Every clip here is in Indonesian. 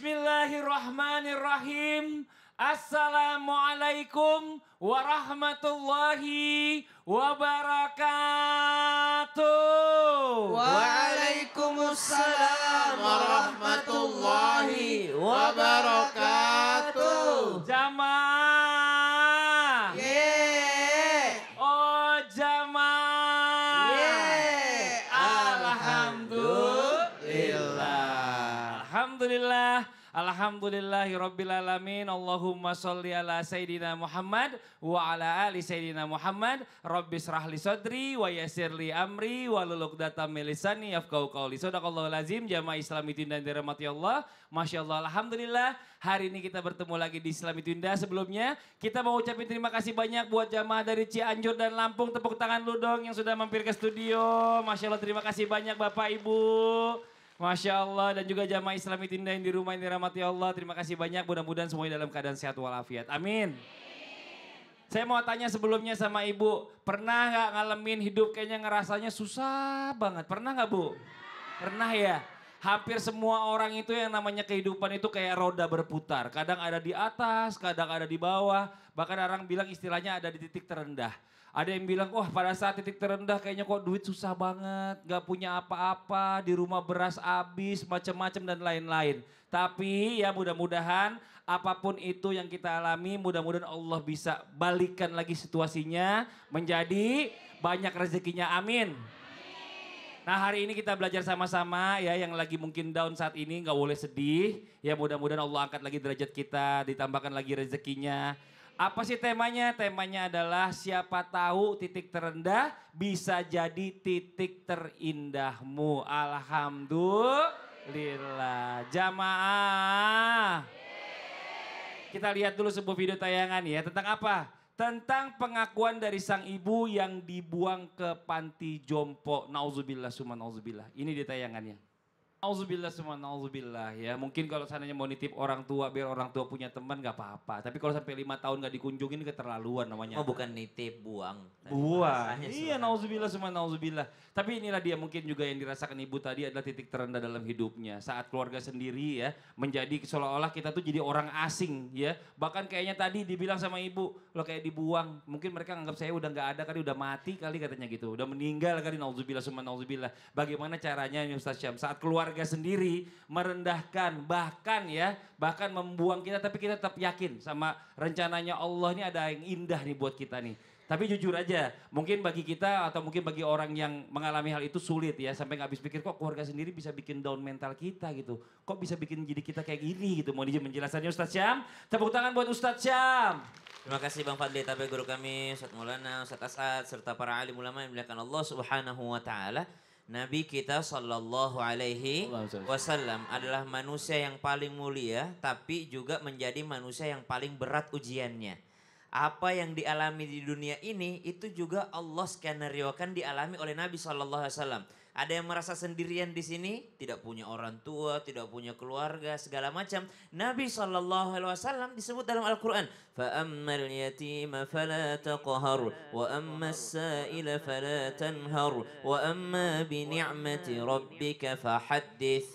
Bismillahirrahmanirrahim. Assalamualaikum warahmatullahi wabarakatuh. Waalaikumsalam warahmatullahi wabarakatuh. Jamaah. Yeay. Oh jamaah. Yeay. Alhamdulillah. Alhamdulillah. Alhamdulillahirrabbilalamin. Allahumma sholli ala Sayyidina Muhammad wa ala ali Sayyidina Muhammad. Rabbis rahli sadri wa yassirli amri wa luluqdatam min lisani yafqahu qawli. Shadaqallahul azim. Jamaah Islami Tunda yang dirahmati Allah. Masya Allah, alhamdulillah. Hari ini kita bertemu lagi di Islami Tunda. Sebelumnya kita mau ucapin terima kasih banyak buat jamaah dari Cianjur dan Lampung. Tepuk tangan lu dong yang sudah mampir ke studio. Masya Allah, terima kasih banyak Bapak Ibu. Masya Allah, dan juga jamaah Islami Tunda yang di rumah yang dirahmati Allah. Terima kasih banyak, mudah-mudahan semuanya dalam keadaan sehat walafiat. Amin. Saya mau tanya sebelumnya sama Ibu, pernah gak ngalamin hidup kayaknya ngerasanya susah banget? Pernah gak Bu? Pernah ya? Hampir semua orang itu yang namanya kehidupan itu kayak roda berputar. Kadang ada di atas, kadang ada di bawah. Bahkan orang bilang istilahnya ada di titik terendah. Ada yang bilang, wah pada saat titik terendah kayaknya kok duit susah banget. Gak punya apa-apa, di rumah beras habis, macam-macam dan lain-lain. Tapi ya mudah-mudahan apapun itu yang kita alami, mudah-mudahan Allah bisa balikan lagi situasinya menjadi banyak rezekinya. Amin. Nah hari ini kita belajar sama-sama ya, yang lagi mungkin down saat ini gak boleh sedih. Ya mudah-mudahan Allah angkat lagi derajat kita, ditambahkan lagi rezekinya. Apa sih temanya? Temanya adalah siapa tahu titik terendah bisa jadi titik terindahmu. Alhamdulillah. Jamaah. Kita lihat dulu sebuah video tayangan ya. Tentang apa? Tentang pengakuan dari sang ibu yang dibuang ke panti jompo. Nauzubillah summa nauzubillah. Ini dia tayangannya. Nauzubillah summa nauzubillah ya. Mungkin kalau seandainya mau nitip orang tua biar orang tua punya teman gak apa-apa. Tapi kalau sampai 5 tahun gak dikunjungin keterlaluan namanya. Oh bukan nitip, buang. Buang. Iya nauzubillah summa nauzubillah. Tapi inilah dia mungkin juga yang dirasakan ibu tadi adalah titik terendah dalam hidupnya. Saat keluarga sendiri ya menjadi seolah-olah kita tuh jadi orang asing ya. Bahkan kayaknya tadi dibilang sama ibu, lo kayak dibuang. Mungkin mereka anggap saya udah gak ada kali, udah mati kali katanya gitu. Udah meninggal kali, nauzubillah summa nauzubillah. Bagaimana caranya ini Ustaz Syam saat keluarga sendiri merendahkan bahkan membuang kita, tapi kita tetap yakin sama rencananya Allah ini ada yang indah nih buat kita nih. Tapi jujur aja, mungkin bagi kita atau mungkin bagi orang yang mengalami hal itu sulit ya, sampai nggak habis pikir kok keluarga sendiri bisa bikin down mental kita gitu. Kok bisa bikin jadi kita kayak gini gitu. Mau dijelasin penjelasannya Ustaz Syam? Tepuk tangan buat Ustaz Syam. Terima kasih Bang Fadli, tapi guru kami Ustaz Maulana, Ustaz As'ad serta para alim ulama yang dimuliakan Allah Subhanahu wa taala. Nabi kita sallallahu alaihi wasallam adalah manusia yang paling mulia tapi juga menjadi manusia yang paling berat ujiannya. Apa yang dialami di dunia ini itu juga Allah skenariokan dialami oleh Nabi sallallahu alaihi wasallam. Ada yang merasa sendirian di sini, tidak punya orang tua, tidak punya keluarga, segala macam. Nabi SAW disebut dalam Al-Quran. فَأَمَّا الْيَتِيمَ فَلَا تَقْهَرْ وَأَمَّا السَّائِلَ فَلَا تَنْهَرْ وَأَمَّا بِنِعْمَةِ رَبِّكَ فَحَدِّثْ.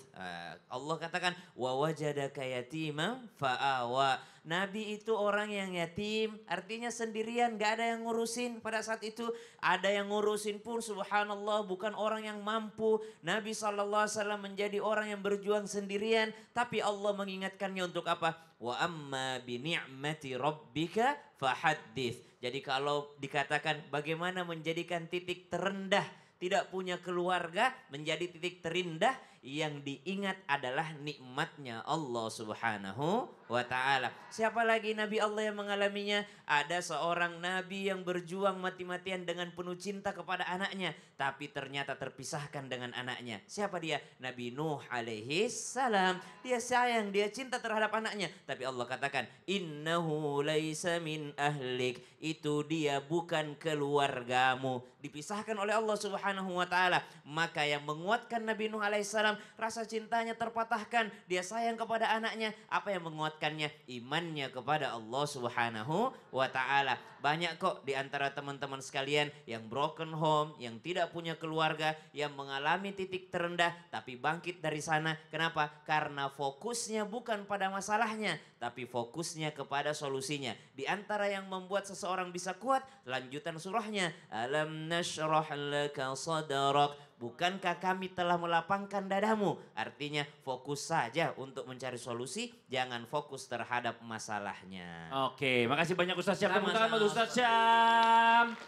Allah katakan, وَوَجَدَكَ يَتِيمًا فَآوَى. Nabi itu orang yang yatim, artinya sendirian, gak ada yang ngurusin. Pada saat itu ada yang ngurusin pun subhanallah bukan orang yang mampu. Nabi SAW menjadi orang yang berjuang sendirian. Tapi Allah mengingatkannya untuk apa? Wa amma bi ni'mati rabbika fahaddits. Jadi kalau dikatakan bagaimana menjadikan titik terendah tidak punya keluarga menjadi titik terindah, yang diingat adalah nikmatnya Allah Subhanahu wa ta'ala. Siapa lagi Nabi Allah yang mengalaminya? Ada seorang Nabi yang berjuang mati-matian dengan penuh cinta kepada anaknya. Tapi ternyata terpisahkan dengan anaknya. Siapa dia? Nabi Nuh alaihi salam. Dia sayang, dia cinta terhadap anaknya. Tapi Allah katakan, innahu laisa min ahlik. Itu dia bukan keluargamu. Dipisahkan oleh Allah Subhanahu wa ta'ala. Maka yang menguatkan Nabi Nuh alaihi salam SAW, rasa cintanya terpatahkan, dia sayang kepada anaknya. Apa yang menguatkannya? Imannya kepada Allah Subhanahu wa Ta'ala. Banyak kok di antara teman-teman sekalian yang broken home, yang tidak punya keluarga, yang mengalami titik terendah tapi bangkit dari sana. Kenapa? Karena fokusnya bukan pada masalahnya, tapi fokusnya kepada solusinya. Di antara yang membuat seseorang bisa kuat, lanjutan surahnya, alam nashrah laka sadrak, bukankah kami telah melapangkan dadamu? Artinya fokus saja untuk mencari solusi, jangan fokus terhadap masalahnya. Oke, makasih banyak Ustaz Syam. Tepuk tangan buat Ustaz Syam.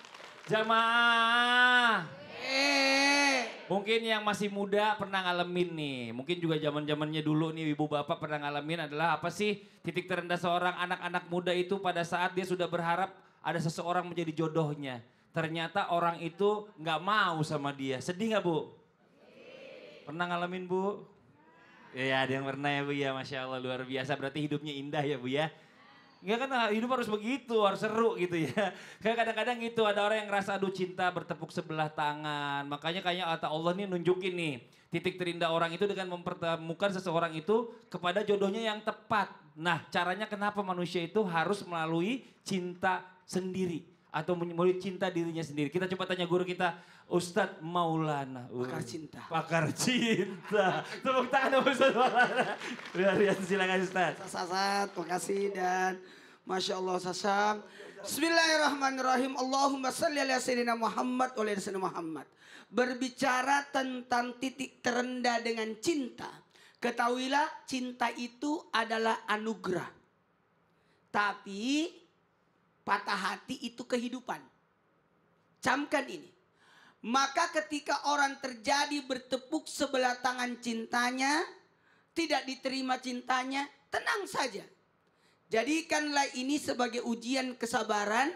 Jamaah. Mungkin yang masih muda pernah ngalamin nih. Mungkin juga zaman-zamannya dulu nih ibu bapak pernah ngalamin adalah apa sih titik terendah seorang anak-anak muda itu pada saat dia sudah berharap ada seseorang menjadi jodohnya. Ternyata orang itu nggak mau sama dia. Sedih nggak Bu? Pernah ngalamin Bu? Iya ada yang pernah ya Bu ya, Masya Allah luar biasa. Berarti hidupnya indah ya Bu ya. Ya kan hidup harus begitu, harus seru gitu ya. Kayak kadang-kadang gitu ada orang yang ngerasa aduh cinta bertepuk sebelah tangan. Makanya kayaknya Allah nih nunjukin nih titik terindah orang itu dengan mempertemukan seseorang itu kepada jodohnya yang tepat. Nah caranya kenapa manusia itu harus melalui cinta sendiri. Atau melalui cinta dirinya sendiri. Kita coba tanya guru kita, Ustadz Maulana. Pakar cinta. Pakar cinta. Tepuk tangan Ustadz Maulana. Luar biasa silakan Ustadz. Sasat, makasih dan Masya Allah Sasam. Bismillahirrahmanirrahim. Allahumma salli ala sayyidina Muhammad wa ala sayyidina Muhammad. Berbicara tentang titik terendah dengan cinta. Ketahuilah cinta itu adalah anugerah. Tapi patah hati itu kehidupan. Camkan ini. Maka ketika orang terjadi bertepuk sebelah tangan cintanya, tidak diterima cintanya, tenang saja. Jadikanlah ini sebagai ujian kesabaran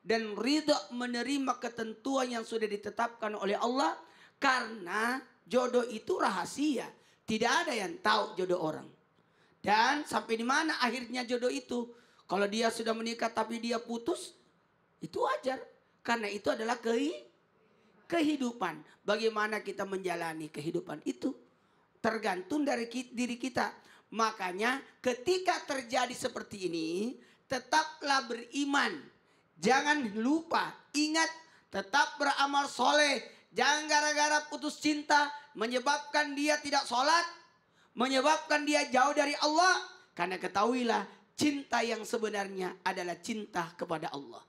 dan ridho menerima ketentuan yang sudah ditetapkan oleh Allah. Karena jodoh itu rahasia. Tidak ada yang tahu jodoh orang. Dan sampai di mana akhirnya jodoh itu. Kalau dia sudah menikah tapi dia putus, itu wajar. Karena itu adalah kehidupan. Bagaimana kita menjalani kehidupan itu tergantung dari diri kita. Makanya ketika terjadi seperti ini, tetaplah beriman. Jangan lupa, ingat tetap beramal soleh. Jangan gara-gara putus cinta menyebabkan dia tidak sholat, menyebabkan dia jauh dari Allah. Karena ketahuilah, cinta yang sebenarnya adalah cinta kepada Allah.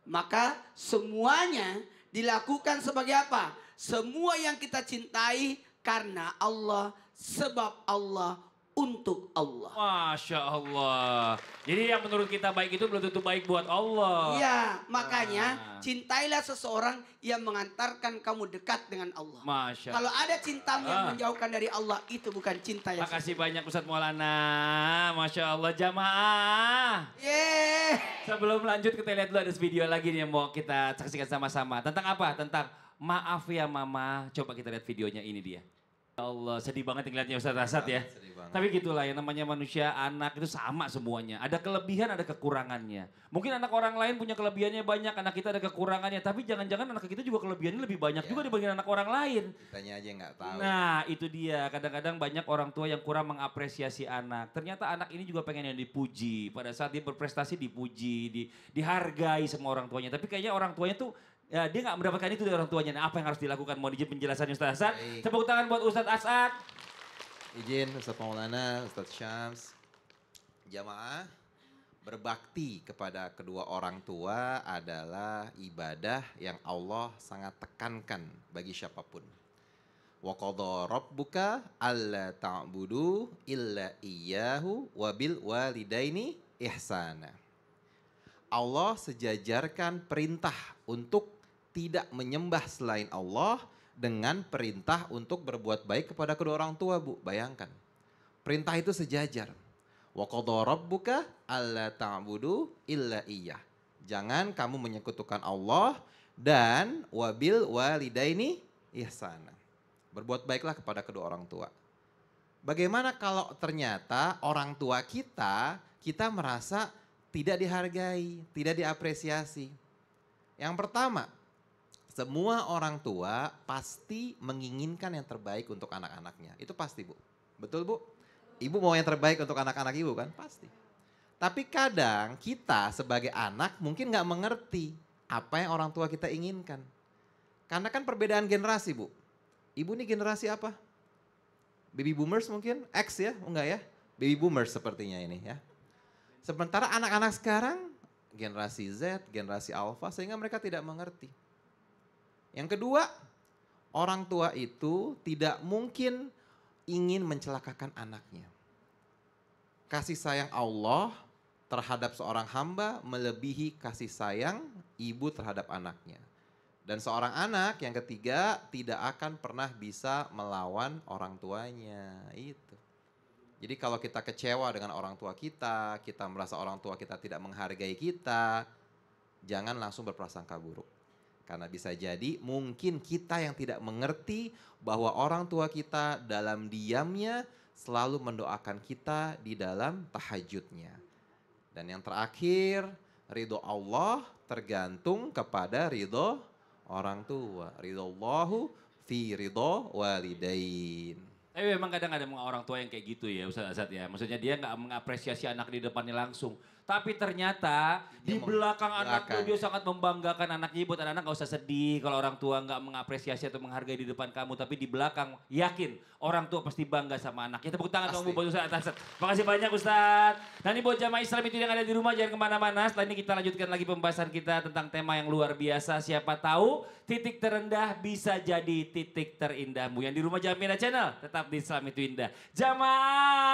Maka semuanya dilakukan sebagai apa? Semua yang kita cintai karena Allah, sebab Allah, untuk Allah. Masya Allah. Jadi yang menurut kita baik itu belum tentu baik buat Allah. Iya, makanya cintailah seseorang yang mengantarkan kamu dekat dengan Allah. Masya Allah. Kalau ada cintamu yang menjauhkan dari Allah, itu bukan cinta yang Makasih banyak Ustadz Maulana. Masya Allah jamaah. Sebelum lanjut kita lihat dulu ada video lagi nih yang mau kita saksikan sama-sama. Tentang apa? Tentang maaf ya mama. Coba kita lihat videonya, ini dia. Ya Allah, sedih banget ngeliatnya Ustadz Asad ya. Tapi gitulah yang namanya manusia, anak itu sama semuanya. Ada kelebihan, ada kekurangannya. Mungkin anak orang lain punya kelebihannya banyak, anak kita ada kekurangannya. Tapi jangan-jangan anak kita juga kelebihannya lebih banyak juga dibanding anak orang lain. Kitanya aja nggak tahu. Nah itu dia, kadang-kadang banyak orang tua yang kurang mengapresiasi anak. Ternyata anak ini juga pengen yang dipuji. Pada saat dia berprestasi dipuji, dihargai sama orang tuanya. Tapi kayaknya orang tuanya tuh ya, dia nggak mendapatkan itu dari orang tuanya. Nah, apa yang harus dilakukan? Mau dijawab penjelasannya Ustaz Asad? Tepuk tangan buat Ustaz Asad. Izin Ustaz Maulana, Ustaz Syams. Jamaah, berbakti kepada kedua orang tua adalah ibadah yang Allah sangat tekankan bagi siapapun. Wa qadha rabbuka alla ta'budu illa iyyahu wa bil walidaini ihsana. Allah sejajarkan perintah untuk tidak menyembah selain Allah dengan perintah untuk berbuat baik kepada kedua orang tua, Bu. Bayangkan. Perintah itu sejajar. Wa qadha rabbuka alla ta'budu illa iyyah. Jangan kamu menyekutukan Allah dan wabil walidaini ihsana. Berbuat baiklah kepada kedua orang tua. Bagaimana kalau ternyata orang tua kita merasa tidak dihargai, tidak diapresiasi? Yang pertama, Semua orang tua pasti menginginkan yang terbaik untuk anak-anaknya. Itu pasti, Bu. Betul, Bu? Ibu mau yang terbaik untuk anak-anak ibu kan? Pasti. Tapi kadang kita sebagai anak mungkin nggak mengerti apa yang orang tua kita inginkan. Karena kan perbedaan generasi, Bu. Ibu ini generasi apa? Baby boomers mungkin? X ya? Enggak ya? Baby boomers sepertinya ini ya. Sementara anak-anak sekarang generasi Z, generasi Alpha sehingga mereka tidak mengerti. Yang kedua, orang tua itu tidak mungkin ingin mencelakakan anaknya. Kasih sayang Allah terhadap seorang hamba melebihi kasih sayang ibu terhadap anaknya. Dan seorang anak yang ketiga tidak akan pernah bisa melawan orang tuanya. Itu. Jadi kalau kita kecewa dengan orang tua kita merasa orang tua kita tidak menghargai kita, jangan langsung berprasangka buruk. Karena bisa jadi mungkin kita yang tidak mengerti bahwa orang tua kita dalam diamnya selalu mendoakan kita di dalam tahajudnya. Dan yang terakhir, ridho Allah tergantung kepada ridho orang tua. Ridho Allahu fi ridho walidain. Tapi memang kadang ada orang tua yang kayak gitu ya Ustaz Asad ya. Maksudnya dia nggak mengapresiasi anak di depannya langsung. Tapi ternyata di belakang anaknya dia sangat membanggakan anaknya. Buat anak-anak gak usah sedih kalau orang tua nggak mengapresiasi atau menghargai di depan kamu. Tapi di belakang yakin orang tua pasti bangga sama anaknya. Tepuk tangan dong buat Ustaz Asad. Makasih banyak Ustaz. Nah ini buat jamaah Islam itu yang ada di rumah jangan kemana-mana. Setelah ini kita lanjutkan lagi pembahasan kita tentang tema yang luar biasa. Siapa tahu titik terendah bisa jadi titik terindahmu. Yang di rumah Jamila Channel tetap di Islam itu indah. Jamaah